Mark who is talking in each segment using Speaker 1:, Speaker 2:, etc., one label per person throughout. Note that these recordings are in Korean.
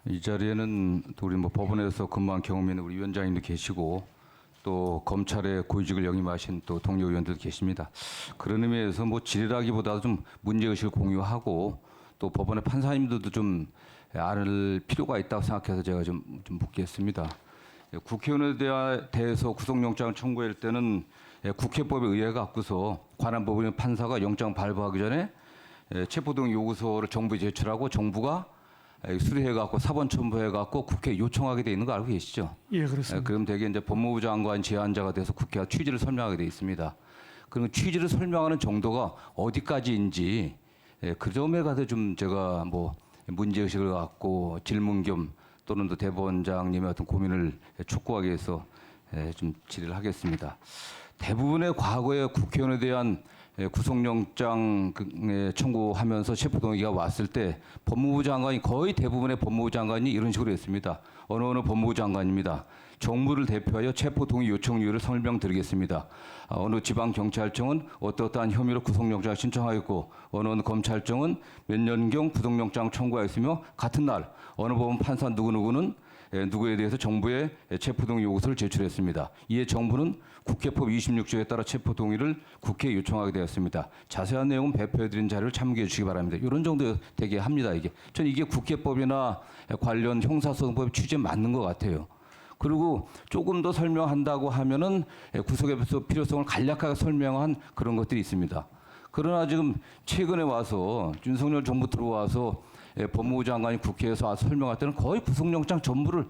Speaker 1: 이 자리에는 또 우리 법원에서 근무한 경험이 있는 우리 위원장님도 계시고 또 검찰의 고위직을 역임하신 또 동료 의원들도 계십니다. 그런 의미에서 질의라기보다도 좀 문제의식을 공유하고 또 법원의 판사님들도 좀 알 필요가 있다고 생각해서 제가 좀 묻겠습니다. 국회의원에 대해서 구속영장을 청구할 때는 국회법에 의해 갖고서 관한 법원의 판사가 영장 발부하기 전에 체포동 요구서를 정부에 제출하고 정부가 수리해갖고 사본 첨부해갖고 국회에 요청하게 돼 있는 거 알고 계시죠?
Speaker 2: 예, 그렇습니다.
Speaker 1: 그럼 대개 이제 법무부 장관 제안자가 돼서 국회가 취지를 설명하게 돼 있습니다. 그럼 취지를 설명하는 정도가 어디까지인지 그 점에 가서 좀 제가 문제의식을 갖고 질문 겸 또는 또 대법원장님의 어떤 고민을 촉구하기 위해서 좀 질의를 하겠습니다. 대부분의 과거의 국회의원에 대한 구속영장 청구하면서 체포동의가 왔을 때 법무부 장관이 거의 대부분의 법무부 장관이 이런 식으로 했습니다. 어느 법무부 장관입니다. 정부를 대표하여 체포동의 요청 이유를 설명드리겠습니다. 어느 지방경찰청은 어떠한 혐의로 구속영장을 신청하였고 어느 검찰청은 몇 년경 구속영장 청구하였으며 같은 날 어느 법원 판사 누구누구는 누구에 대해서 정부에 체포동의 요구서를 제출했습니다. 이에 정부는 국회법 26조에 따라 체포동의를 국회에 요청하게 되었습니다. 자세한 내용은 배포해드린 자료를 참고해 주시기 바랍니다. 이런 정도 되게 합니다. 전 이게 국회법이나 관련 형사소송법 취지에 맞는 것 같아요. 그리고 조금 더 설명한다고 하면은 구속의 필요성을 간략하게 설명한 그런 것들이 있습니다. 그러나 지금 최근에 와서 윤석열 정부 들어와서 법무부 장관이 국회에서 와서 설명할 때는 거의 구속영장 전부를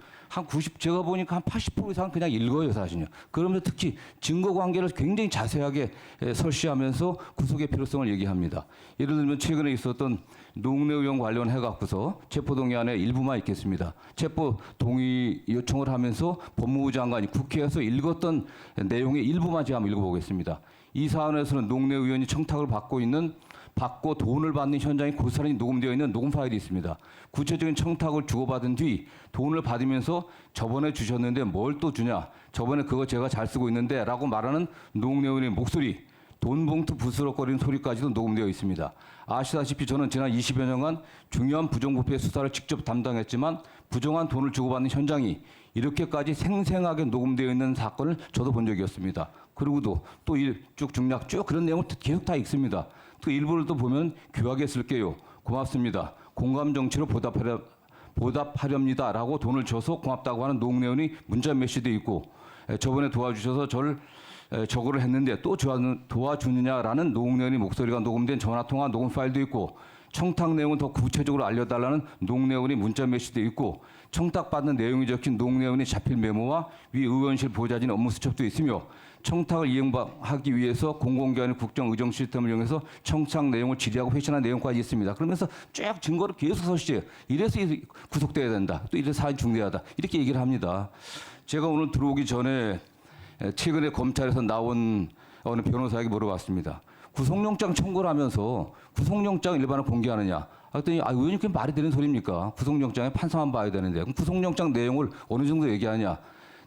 Speaker 1: 제가 보니까 한 80% 이상 그냥 읽어요, 사실은요. 그러면서 특히 증거 관계를 굉장히 자세하게 설시하면서 구속의 필요성을 얘기합니다. 예를 들면 최근에 있었던 노웅래 의원 관련해 갖고서 체포동의 안에 일부만 있겠습니다. 체포동의 요청을 하면서 법무부 장관이 국회에서 읽었던 내용의 일부만 제가 한번 읽어보겠습니다. 이 사안에서는 노웅래 의원이 청탁을 받고 돈을 받는 현장이 고스란히 녹음되어 있는 녹음 파일이 있습니다. 구체적인 청탁을 주고받은 뒤 돈을 받으면서 저번에 주셨는데 뭘 또 주냐? 저번에 그거 제가 잘 쓰고 있는데 라고 말하는 노웅래 의원의 목소리, 돈 봉투 부스럭거리는 소리까지도 녹음되어 있습니다. 아시다시피 저는 지난 20여 년간 중요한 부정부패 수사를 직접 담당했지만 부정한 돈을 주고받는 현장이 이렇게까지 생생하게 녹음되어 있는 사건을 저도 본 적이 없습니다. 그리고도 또 중략 쭉 그런 내용을 계속 다 읽습니다. 또 일부를 또 보면 귀하게 쓸게요. 고맙습니다. 공감 정치로 보답하렵니다. 라고 돈을 줘서 고맙다고 하는 노웅래 의원이 문자 메시지도 있고 저번에 도와주셔서 저거를 했는데 또 도와주느냐라는 노웅래 의원의 목소리가 녹음된 전화통화 녹음 파일도 있고 청탁 내용은 더 구체적으로 알려달라는 노웅래 의원의 문자 메시지도 있고 청탁받는 내용이 적힌 노웅래 의원의 자필 메모와 위 의원실 보좌진 업무 수첩도 있으며 청탁을 이행하기 위해서 공공기관의 국정의정 시스템을 이용해서 청탁 내용을 질의하고 회신한 내용까지 있습니다. 그러면서 쭉 증거를 계속 설치해요. 이래서 구속돼야 된다. 또 이래서 사안이 중대하다. 이렇게 얘기를 합니다. 제가 오늘 들어오기 전에 최근에 검찰에서 나온 어느 변호사에게 물어봤습니다. 구속영장 청구를 하면서 구속영장 일반을 공개하느냐? 그랬더니 의원님 그게 말이 되는 소리입니까? 구속영장에 판사만 봐야 되는데 그럼 구속영장 내용을 어느 정도 얘기하냐?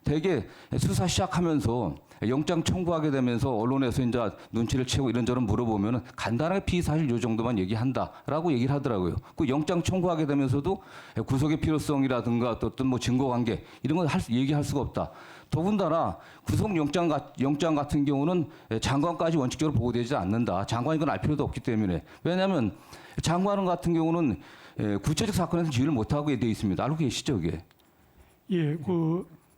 Speaker 1: 대개 수사 시작하면서 영장 청구하게 되면서 언론에서 이제 눈치를 채고 이런저런 물어보면은 간단하게 피의사실 요 정도만 얘기한다라고 얘기를 하더라고요. 그 영장 청구하게 되면서도 구속의 필요성이라든가 또 어떤 증거관계 이런 건 얘기할 수가 없다. 더군다나 구속영장 같은 경우는 장관까지 원칙적으로 보고되지 않는다. 장관이 그건 알 필요도 없기 때문에. 왜냐하면 장관 같은 경우는 구체적 사건에서 지휘를 못하고 되어 있습니다. 알고 계시죠, 그게?
Speaker 2: 예,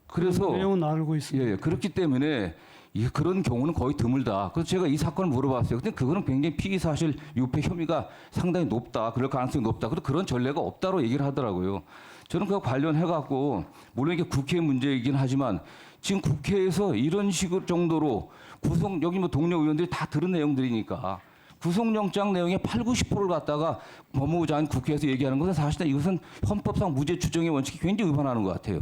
Speaker 1: 그래서
Speaker 2: 내용은 알고 있습니다.
Speaker 1: 예, 그렇기 때문에 그런 경우는 거의 드물다. 그래서 제가 이 사건을 물어봤어요. 근데 그거는 굉장히 피의사실 유폐 혐의가 상당히 높다. 그럴 가능성이 높다. 그래서 그런 전례가 없다고 얘기를 하더라고요. 저는 그거 관련해갖고 물론 이게 국회 문제이긴 하지만 지금 국회에서 이런 식으로 정도로 여기 동료 의원들이 다 들은 내용들이니까 구속영장 내용의 80~90%를 갖다가 법무부 장관이 국회에서 얘기하는 것은 사실은 이것은 헌법상 무죄 추정의 원칙이 굉장히 위반하는 것 같아요.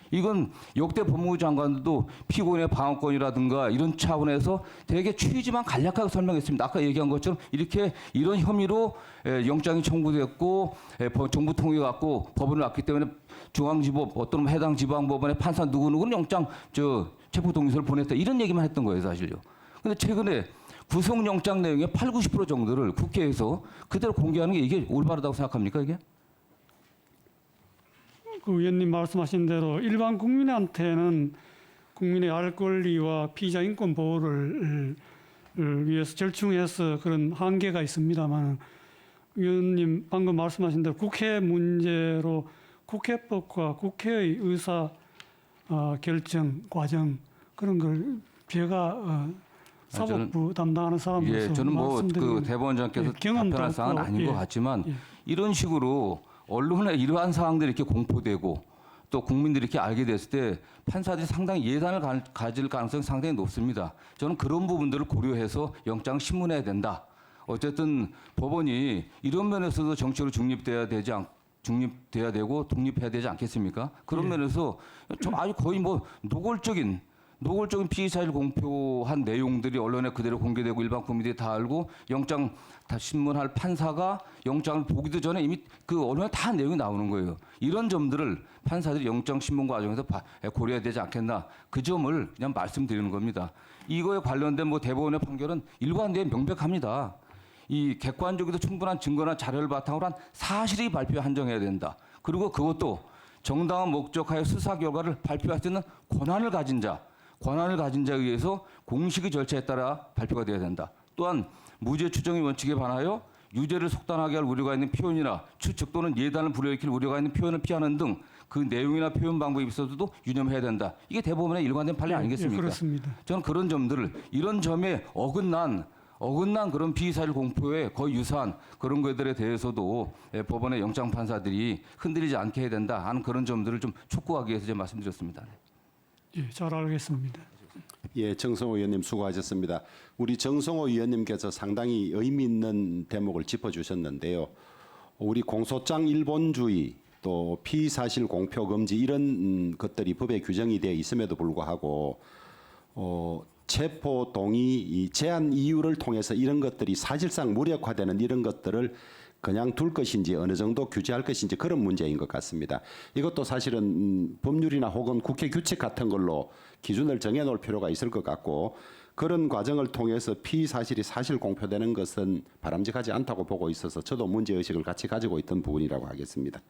Speaker 1: 이건 역대 법무부 장관들도 피고인의 방어권이라든가 이런 차원에서 되게 취지만 간략하게 설명했습니다. 아까 얘기한 것처럼 이런 혐의로 영장이 청구됐고 정부 통해 갖고 법원을 왔기 때문에 중앙지법 어떤 해당 지방법원의 판사 누구누구는 영장 체포동의서를 보냈다 이런 얘기만 했던 거예요, 사실요. 근데 최근에 구속영장 내용의 80~90% 정도를 국회에서 그대로 공개하는 게 이게 올바르다고 생각합니까, 이게?
Speaker 2: 그 의원님 말씀하신 대로 일반 국민한테는 국민의 알 권리와 피의자 인권 보호를 위해서 절충해서 그런 한계가 있습니다만 의원님 방금 말씀하신 대로 국회 문제로 국회법과 국회의 의사 결정 과정 그런 걸 제가 사법부 담당하는 사람으로서
Speaker 1: 예, 저는 뭐 그
Speaker 2: 말씀드리면
Speaker 1: 대법원장께서
Speaker 2: 경험도
Speaker 1: 답변할 사항은
Speaker 2: 없고,
Speaker 1: 아닌 것
Speaker 2: 예,
Speaker 1: 같지만
Speaker 2: 예.
Speaker 1: 이런 식으로 언론에 이러한 사항들이 이렇게 공포되고 또 국민들이 이렇게 알게 됐을 때 판사들이 상당히 예산을 가질 가능성이 상당히 높습니다. 저는 그런 부분들을 고려해서 영장 신문해야 된다. 어쨌든 법원이 이런 면에서도 정치로 중립돼야 되고 독립해야 되지 않겠습니까? 그런
Speaker 2: 예.
Speaker 1: 면에서 좀 아주 거의 뭐 노골적인 피의사를 공표한 내용들이 언론에 그대로 공개되고 일반 국민들이 다 알고 영장 다 신문할 판사가 영장을 보기도 전에 이미 그 언론에 다 내용이 나오는 거예요. 이런 점들을 판사들이 영장 신문 과정에서 고려해야 되지 않겠나. 그 점을 그냥 말씀드리는 겁니다. 이거에 관련된 뭐 대법원의 판결은 일관되게 명백합니다. 이 객관적이고 충분한 증거나 자료를 바탕으로 한 사실이 발표 한정해야 된다. 그리고 그것도 정당한 목적하에 수사 결과를 발표할 수 있는 권한을 가진 자에 의해서 공식의 절차에 따라 발표가 돼야 된다. 또한 무죄 추정의 원칙에 반하여 유죄를 속단하게 할 우려가 있는 표현이나 추측 또는 예단을 불러일으킬 우려가 있는 표현을 피하는 등 그 내용이나 표현 방법이 있어도 유념해야 된다. 이게 대법원의 일관된 판례 아니겠습니까?
Speaker 2: 예, 그렇습니다.
Speaker 1: 저는 그런 점들을 이런 점에 어긋난 그런 피의사를 공포에 거의 유사한 그런 것들에 대해서도 법원의 영장 판사들이 흔들리지 않게 해야 된다 하는 그런 점들을 좀 촉구하기 위해서 제가 말씀드렸습니다.
Speaker 2: 예, 잘 알겠습니다.
Speaker 3: 예, 정성호 의원님 수고하셨습니다. 우리 정성호 의원님께서 상당히 의미 있는 대목을 짚어주셨는데요. 우리 공소장 일본주의 또 피의사실 공표 금지 이런 것들이 법에 규정이 되어 있음에도 불구하고 체포 동의 이 제한 이유를 통해서 이런 것들이 사실상 무력화되는 이런 것들을 그냥 둘 것인지 어느 정도 규제할 것인지 그런 문제인 것 같습니다. 이것도 사실은 법률이나 혹은 국회 규칙 같은 걸로 기준을 정해놓을 필요가 있을 것 같고 그런 과정을 통해서 피의 사실이 사실 공표되는 것은 바람직하지 않다고 보고 있어서 저도 문제의식을 같이 가지고 있던 부분이라고 하겠습니다.